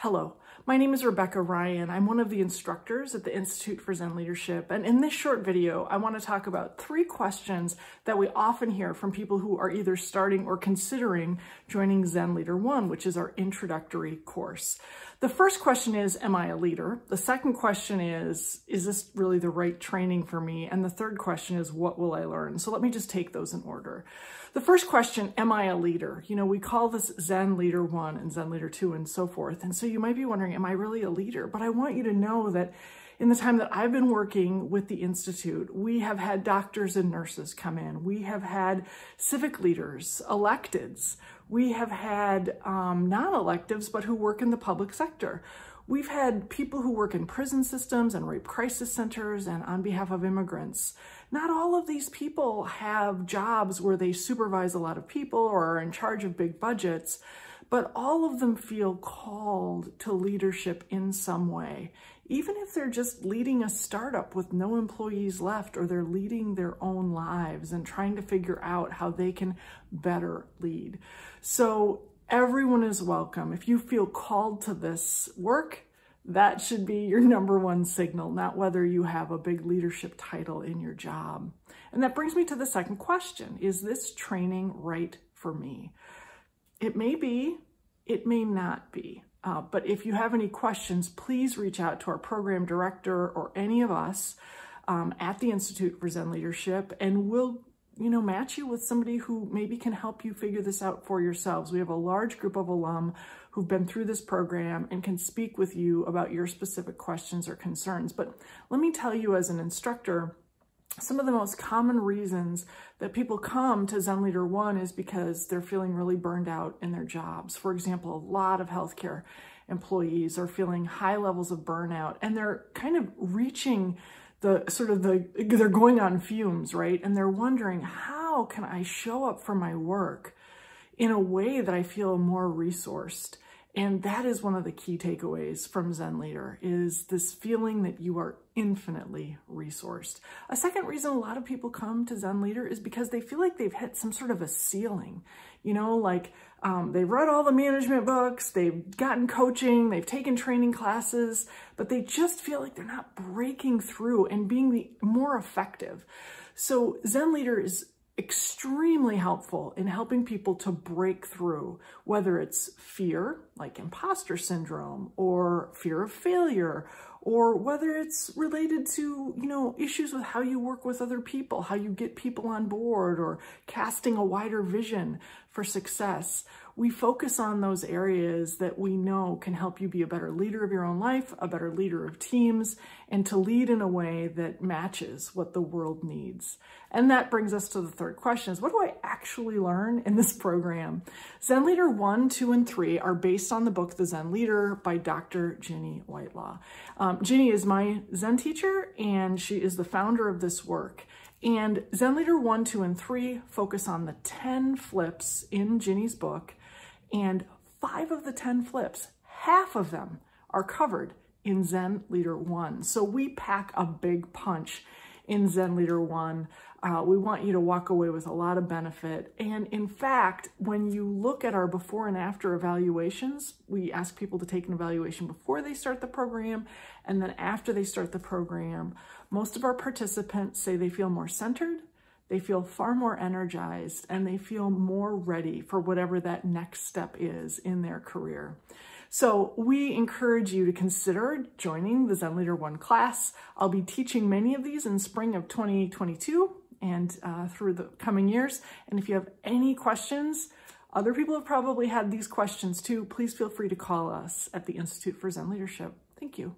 Hello, my name is Rebecca Ryan. I'm one of the instructors at the Institute for Zen Leadership. And in this short video, I want to talk about 3 questions that we often hear from people who are either starting or considering joining Zen Leader 1, which is our introductory course. The first question is, am I a leader? The second question is this really the right training for me? And the third question is, what will I learn? So let me just take those in order. The first question, am I a leader? You know, we call this Zen Leader 1 and Zen Leader 2 and so forth. And so you might be wondering, am I really a leader? But I want you to know that in the time that I've been working with the Institute, we have had doctors and nurses come in. We have had civic leaders, electeds. We have had non-electives, but who work in the public sector. We've had people who work in prison systems and rape crisis centers and on behalf of immigrants. Not all of these people have jobs where they supervise a lot of people or are in charge of big budgets, but all of them feel called to leadership in some way. Even if they're just leading a startup with no employees left, or they're leading their own lives and trying to figure out how they can better lead. So everyone is welcome. If you feel called to this work, that should be your #1 signal, not whether you have a big leadership title in your job. And that brings me to the second question. Is this training right for me? It may be, it may not be. But if you have any questions, please reach out to our program director or any of us at the Institute for Zen Leadership, and we'll match you with somebody who maybe can help you figure this out for yourselves. We have a large group of alum who've been through this program and can speak with you about your specific questions or concerns. But let me tell you, as an instructor, some of the most common reasons that people come to Zen Leader 1 is because they're feeling really burned out in their jobs. For example, a lot of healthcare employees are feeling high levels of burnout, and they're kind of reaching they're going on fumes, right? And they're wondering, how can I show up for my work in a way that I feel more resourced? And that is one of the key takeaways from Zen Leader, is this feeling that you are infinitely resourced. A second reason a lot of people come to Zen Leader is because they feel like they've hit some sort of a ceiling. They've read all the management books, they've gotten coaching, they've taken training classes, but they just feel like they're not breaking through and being more effective. So Zen Leader is extremely helpful in helping people to break through, whether it's fear, like imposter syndrome, or fear of failure, or whether it's related to, issues with how you work with other people, how you get people on board, or casting a wider vision for success. We focus on those areas that we know can help you be a better leader of your own life, a better leader of teams, and to lead in a way that matches what the world needs. And that brings us to the third question, is what do I actually learn in this program? Zen Leader 1, 2, and 3 are based on the book, The Zen Leader by Dr. Ginny Whitelaw. Ginny is my Zen teacher, and she is the founder of this work. And Zen Leader 1, 2, and 3 focus on the 10 flips in Ginny's book, and 5 of the 10 flips, half of them, are covered in Zen Leader 1. So we pack a big punch in Zen Leader 1. We want you to walk away with a lot of benefit. And in fact, when you look at our before and after evaluations, we ask people to take an evaluation before they start the program, and then after they start the program, most of our participants say they feel more centered, they feel far more energized, and they feel more ready for whatever that next step is in their career. So we encourage you to consider joining the Zen Leader 1 class. I'll be teaching many of these in spring of 2022 and through the coming years. And if you have any questions, other people have probably had these questions too, please feel free to call us at the Institute for Zen Leadership. Thank you.